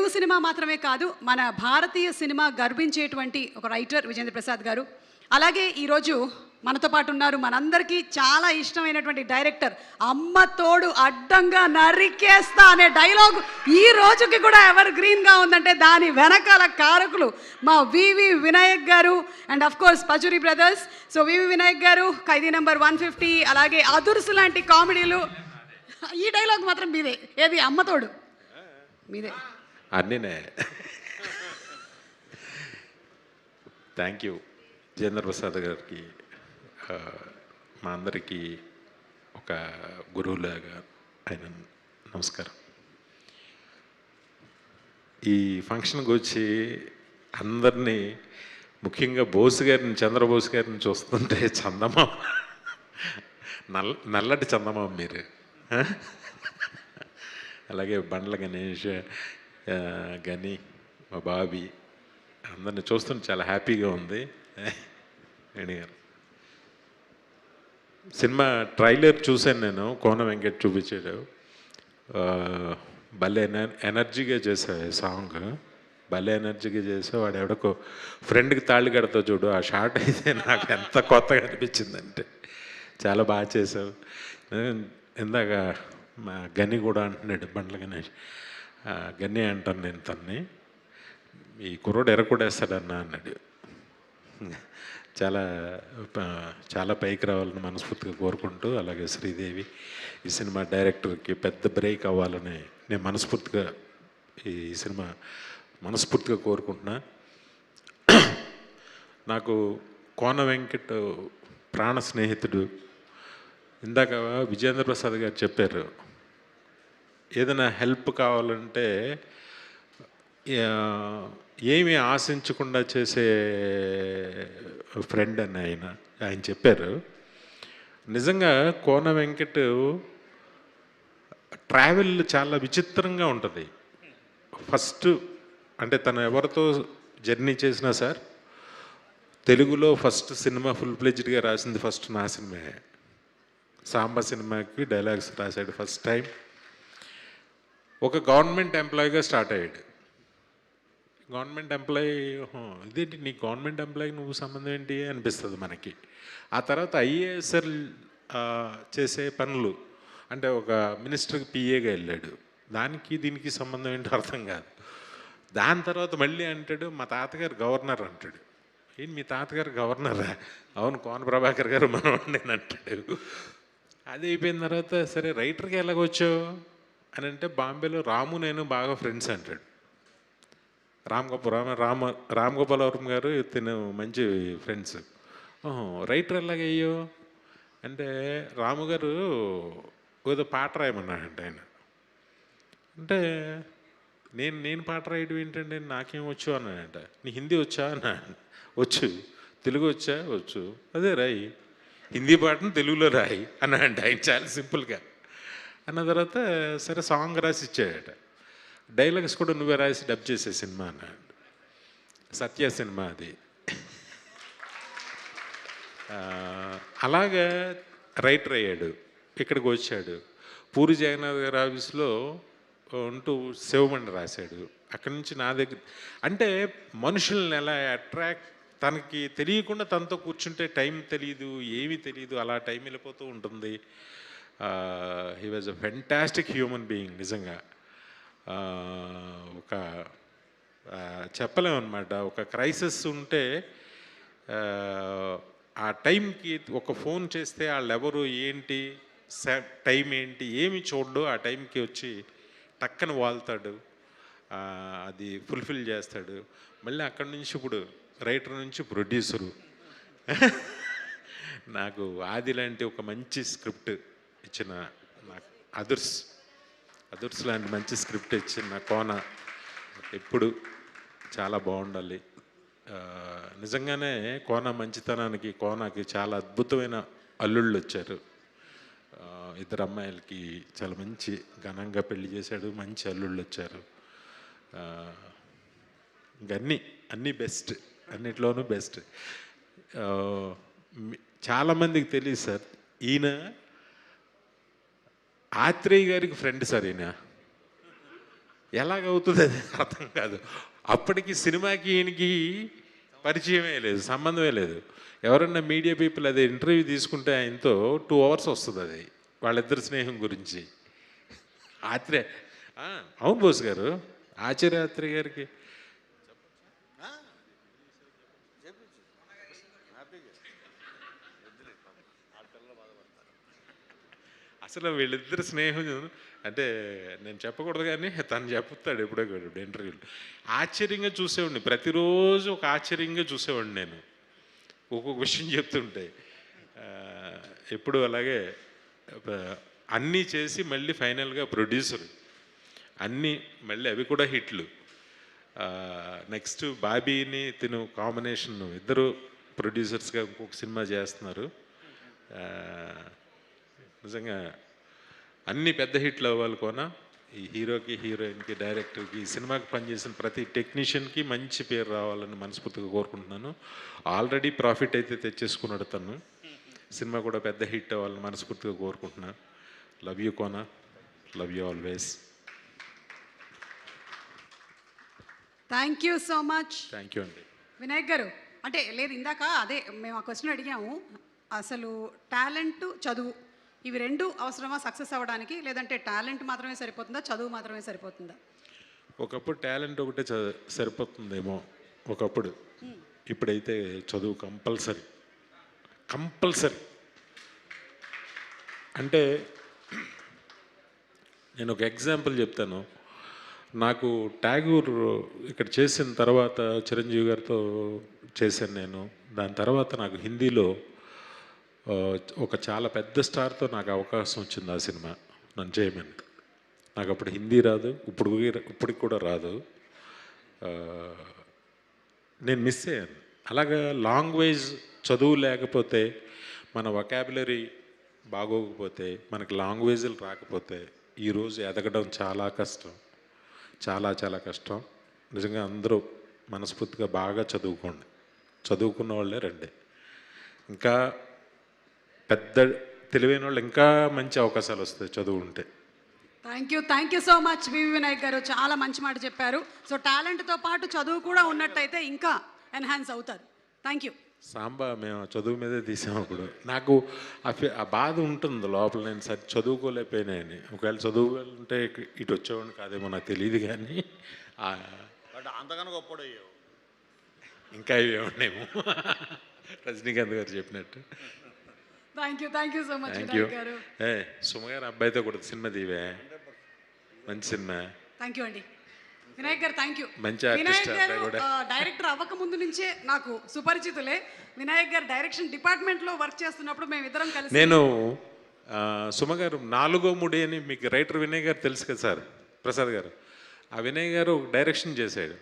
Telugu cinema మాత్రమే కాదు, మన భారతీయ సినిమా గర్వించేటువంటి ఒక రైటర్ విజేంద్ర ప్రసాద్ గారు. అలాగే ఈరోజు మనతో పాటు ఉన్నారు మనందరికీ చాలా ఇష్టమైనటువంటి డైరెక్టర్. అమ్మ తోడు అడ్డంగా నరికేస్తా అనే డైలాగ్ ఈ రోజుకి కూడా ఎవర్ గ్రీన్గా ఉందంటే దాని వెనకాల కారకులు మా V V Vinayak garu and of course Pachuri brothers. So V V Vinayak garu Khaidi number 150, అలాగే అదుర్సు లాంటి కామెడీలు. ఈ డైలాగ్ మాత్రం మీదే. ఏది అమ్మ తోడు మీదే. అన్నీనే. థ్యాంక్ యూ విజేంద్ర ప్రసాద్ గారికి. మా అందరికీ ఒక గురువులాగా ఆయన నమస్కారం. ఈ ఫంక్షన్కి వచ్చి అందరినీ, ముఖ్యంగా బోస్ గారిని, చంద్రబోస్ గారిని చూస్తుంటే చందమామ, నల్లటి చందమామ మీరు. అలాగే బండ్ల గణేష్, గని, మా బాబీ, అందరిని చూస్తుంటే చాలా హ్యాపీగా ఉంది. వేణి గారు సినిమా ట్రైలర్ చూశాను నేను, కోన వెంకట్ చూపించాడు. భలే ఎనర్జీగా చేసావు సాంగ్, భలే ఎనర్జీగా చేసావు. వాడు ఎవడకో ఫ్రెండ్కి తాళి కడతావు చూడు, ఆ షార్ట్ అయితే నాకు ఎంత కొత్తగా అనిపించిందంటే చాలా బాగా చేసావు. ఇందాక మా గని కూడా అంటున్నాడు, బండ్ల గణేష్, గని అంటాను నేను తన్ని, ఈ కుర్రోడు ఎరకొడేస్తాడన్నా అన్నాడు. చాలా చాలా పైకి రావాలని మనస్ఫూర్తిగా కోరుకుంటూ, అలాగే శ్రీదేవి ఈ సినిమా డైరెక్టర్కి పెద్ద బ్రేక్ అవ్వాలని నేను మనస్ఫూర్తిగా ఈ సినిమా మనస్ఫూర్తిగా కోరుకుంటున్నా. నాకు కోన వెంకట్ ప్రాణ స్నేహితుడు. ఇందాక విజేంద్ర ప్రసాద్ గారు చెప్పారు, ఏదైనా హెల్ప్ కావాలంటే ఏమీ ఆశించకుండా చేసే ఫ్రెండ్ అని ఆయన చెప్పారు. నిజంగా కోన వెంకట్ ట్రావెల్ చాలా విచిత్రంగా ఉంటుంది. ఫస్ట్ అంటే తను ఎవరితో జర్నీ చేసినా సార్, తెలుగులో ఫస్ట్ సినిమా ఫుల్ ఫ్లెడ్జ్డ్గా రాసింది ఫస్ట్ నా సినిమా. సాంబ సినిమాకి డైలాగ్స్ రాశాడు ఫస్ట్ టైం. ఒక గవర్నమెంట్ ఎంప్లాయీగా స్టార్ట్ అయ్యాడు. గవర్నమెంట్ ఎంప్లాయీ, ఇదేంటి నీ గవర్నమెంట్ ఎంప్లాయీకి నువ్వు సంబంధం ఏంటి అనిపిస్తుంది మనకి. ఆ తర్వాత ఐఏఎస్ఎల్ చేసే పనులు, అంటే ఒక మినిస్టర్కి పిఏగా వెళ్ళాడు. దానికి దీనికి సంబంధం ఏంటో అర్థం కాదు. దాని తర్వాత మళ్ళీ అంటాడు మా తాతగారు గవర్నర్ అంటాడు. ఏంటి మీ తాతగారు గవర్నరా? అవును, కోన ప్రభాకర్ గారు మనవాడిని అంటాడు. అది అయిపోయిన తర్వాత సరే రైటర్కి ఎలాగొచ్చావు అని అంటే, బాంబేలో రాము నేను బాగా ఫ్రెండ్స్ అంటాడు. రామ్ గోపాలవరం గారు తిను మంచి ఫ్రెండ్స్. రైటర్ ఎలాగయ్యో అంటే, రాము గారు ఏదో పాట రాయమన్నాడంట ఆయన. అంటే నేను పాట రాయడం ఏంటంటే నాకేం వచ్చు అన్నాడంట. నీ హిందీ వచ్చా అన్నా. వచ్చు. తెలుగు వచ్చా? వచ్చు. అదే రాయి, హిందీ పాటను తెలుగులో రాయి అన్నాడంట ఆయన, చాలా సింపుల్గా. అన్న తర్వాత సరే సాంగ్ రాసి ఇచ్చాడట. డైలాగ్స్ కూడా నువ్వే రాసి డబ్ చేసే సినిమా అన్నాడు. సత్య సినిమా అది. అలాగా రైటర్ అయ్యాడు. ఇక్కడికి వచ్చాడు. పూరి జగన్నాథ్ గారి ఆఫీస్లో ఉంటూ శివమండి రాశాడు. అక్కడి నుంచి నా దగ్గర, అంటే మనుషుల్ని ఎలా అట్రాక్ట్, తనకి తెలియకుండా తనతో కూర్చుంటే టైం తెలియదు, ఏమీ తెలియదు, అలా టైం వెళ్ళిపోతూ ఉంటుంది. He was a fantastic human being నిజంగా. ఒక చెప్పలేమన్నమాట, ఒక క్రైసిస్ ఉంటే ఆ టైంకి ఒక ఫోన్ చేస్తే వాళ్ళు ఎవరు ఏంటి టైం ఏంటి ఏమి చూడ్డు, ఆ టైంకి వచ్చి టక్కన వాళ్తాడు, అది ఫుల్ఫిల్ చేస్తాడు. మళ్ళీ అక్కడి నుంచి ఇప్పుడు రైటర్ నుంచి ప్రొడ్యూసరు. నాకు ఆది లాంటి ఒక మంచి స్క్రిప్ట్ ఇచ్చిన నాకు అదుర్స్ లాంటి మంచి స్క్రిప్ట్ ఇచ్చిన కోన ఎప్పుడు చాలా బాగుండాలి. నిజంగానే కోన మంచితనానికి, కోనకి చాలా అద్భుతమైన అల్లుళ్ళు వచ్చారు. ఇద్దరు అమ్మాయిలకి చాలా మంచి ఘనంగా పెళ్లి చేశాడు, మంచి అల్లుళ్ళు వచ్చారు. అన్నీ బెస్ట్, అన్నిట్లోనూ బెస్ట్. చాలామందికి తెలియదు సార్, ఈయన ఆత్రేయ గారికి ఫ్రెండ్ సార్. ఎలాగవుతుంది అది అర్థం కాదు. అప్పటికి సినిమాకి ఈయనకి పరిచయమే లేదు, సంబంధమే లేదు. ఎవరన్నా మీడియా పీపుల్ అదే ఇంటర్వ్యూ తీసుకుంటే ఆయనతో 2 hours వస్తుంది అది వాళ్ళిద్దరి స్నేహం గురించి. ఆత్రే అవును బోస్ గారు, ఆచార్య ఆత్రేయ గారికి అసలు వీళ్ళిద్దరు స్నేహం అంటే నేను చెప్పకూడదు కానీ తను చెప్తాడు ఎప్పుడో కూడా ఇంటర్వ్యూలో. ఆశ్చర్యంగా చూసేవాడిని, ప్రతిరోజు ఒక ఆశ్చర్యంగా చూసేవాడిని నేను ఒక్కొక్క విషయం చెప్తుంటే. ఎప్పుడు అలాగే అన్నీ చేసి మళ్ళీ ఫైనల్గా ప్రొడ్యూసర్, అన్నీ మళ్ళీ అవి కూడా హిట్లు. నెక్స్ట్ బాబీని తిను కాంబినేషన్, ఇద్దరు ప్రొడ్యూసర్స్గా ఇంకొక సినిమా చేస్తున్నారు. నిజంగా అన్ని పెద్ద హిట్లు అవ్వాలి కోన. ఈ హీరోకి, హీరోయిన్కి, డైరెక్టర్కి, ఈ సినిమాకి పనిచేసిన ప్రతి టెక్నీషియన్కి మంచి పేరు రావాలని మనస్ఫూర్తిగా కోరుకుంటున్నాను. ఆల్రెడీ ప్రాఫిట్ అయితే తెచ్చేసుకున్నాడు తను. సినిమా కూడా పెద్ద హిట్ అవ్వాలని మనస్ఫూర్తిగా కోరుకుంటున్నాను. Love you Kona, love you always. Thank you so much. Thank you అండి. వినాయక్ గారు, అంటే లేదు ఇందాక అదే మేము ఆ క్వశ్చన్ అడిగాము, అసలు టాలెంట్, చదువు ఇవి రెండు అవసరమా సక్సెస్ అవ్వడానికి, లేదంటే టాలెంట్ మాత్రమే సరిపోతుందా, చదువు మాత్రమే సరిపోతుందా? ఒకప్పుడు టాలెంట్ ఒకటే సరిపోతుందేమో ఒకప్పుడు. ఇప్పుడైతే చదువు కంపల్సరీ. కంపల్సరీ అంటే నేను ఒక ఎగ్జాంపుల్ చెప్తాను. నాకు ట్యాగూర్ ఇక్కడ చేసిన తర్వాత చిరంజీవి గారితో చేశాను నేను. దాని తర్వాత నాకు హిందీలో ఒక చాలా పెద్ద స్టార్తో నాకు అవకాశం వచ్చింది ఆ సినిమా నన్ను చేయమని. నాకు అప్పుడు హిందీ రాదు, ఇప్పటికి కూడా రాదు. నేను మిస్ అయ్యాను. అలాగా లాంగ్వేజ్ చదువు లేకపోతే, మన వొకాబులరీ బాగోకపోతే, మనకి లాంగ్వేజ్లు రాకపోతే ఈరోజు ఎదగడం చాలా కష్టం, చాలా చాలా కష్టం. నిజంగా అందరూ మనస్ఫూర్తిగా బాగా చదువుకోండి. చదువుకున్న వాళ్ళే రండి. ఇంకా పెద్ద తెలివైన వాళ్ళు ఇంకా మంచి అవకాశాలు వస్తాయి చదువు ఉంటే. థ్యాంక్ యూ సో మచ్ వివి వినాయక్ గారు, చాలా మంచి మాట చెప్పారు. సో టాలెంట్తో పాటు చదువు కూడా ఉన్నట్టయితే ఇంకా ఎన్హాన్స్ అవుతారు. Thank you. సాంబా మేము చదువు మీదే తీసాము. అప్పుడు నాకు ఆ బాధ ఉంటుంది లోపల, నేను చదువుకోలేకపోయినాయని. ఒకవేళ చదువుకుంటే ఇటు వచ్చేవాడిని కాదేమో నాకు తెలియదు, కానీ అంతగానో గొప్పడయ్యావు. ఇంకా ఇవి ఏమన్నాయేమో రజనీకాంత్ గారు చెప్పినట్టు. Thank you so much thank you. Vinayak గారు. సుమ గారు అబ్బాయితో కూడా సినిమా తీవే, మంచి సినిమా. థ్యాంక్ యూ అండి వినాయక్ గారు, థ్యాంక్ యూ. మంచి ఆర్టిస్ట్ వినాయక్ గారు అబ్బాయి కూడా. డైరెక్టర్ అవ్వక ముందు నుంచే నాకు సుపరిచితులే. వినాయక్ గారు డైరెక్షన్ డిపార్ట్మెంట్లో వర్క్ చేస్తున్నప్పుడు మేము ఇద్దరం కలిసి, నేను సుమ గారు 4వ ముడి అని మీకు రైటర్ వినయ్ గారు తెలుసు కదా సార్, ప్రసాద్ గారు. ఆ వినయ్ గారు ఒక డైరెక్షన్ చేశాడు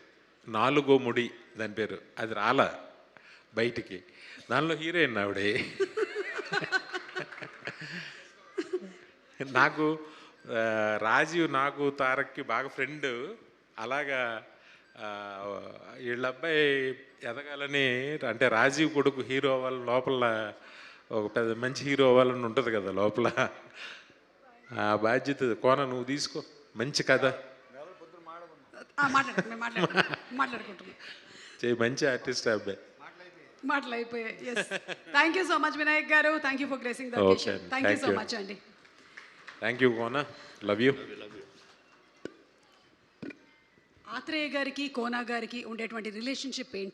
4వ ముడి దాని పేరు. అది రాలా బయటికి, దానిలో హీరోయిన్ ఆవిడే. నాకు రాజీవ్, నాకు తారక్కి బాగా ఫ్రెండ్. అలాగా వీళ్ళ అబ్బాయి ఎదగాలని, అంటే రాజీవ్ కొడుకు హీరో అవ్వాలని లోపల ఒక పెద్ద మంచి హీరో అవ్వాలని ఉంటుంది కదా లోపల. ఆ బాధ్యత కోన నువ్వు తీసుకో. మంచి కథ మాట్లాడుకుంటున్నాం. మంచి ఆర్టిస్ట్ అబ్బాయి. మాటలు అయిపోయాయి. Thank you so much Vinayak garu. Thank you for gracing the occasion. Thank you so much అండి. Thank you Kona, love you. Atreya గారికి కోనా గారికి ఉండేటువంటి రిలేషన్షిప్ ఏంటి?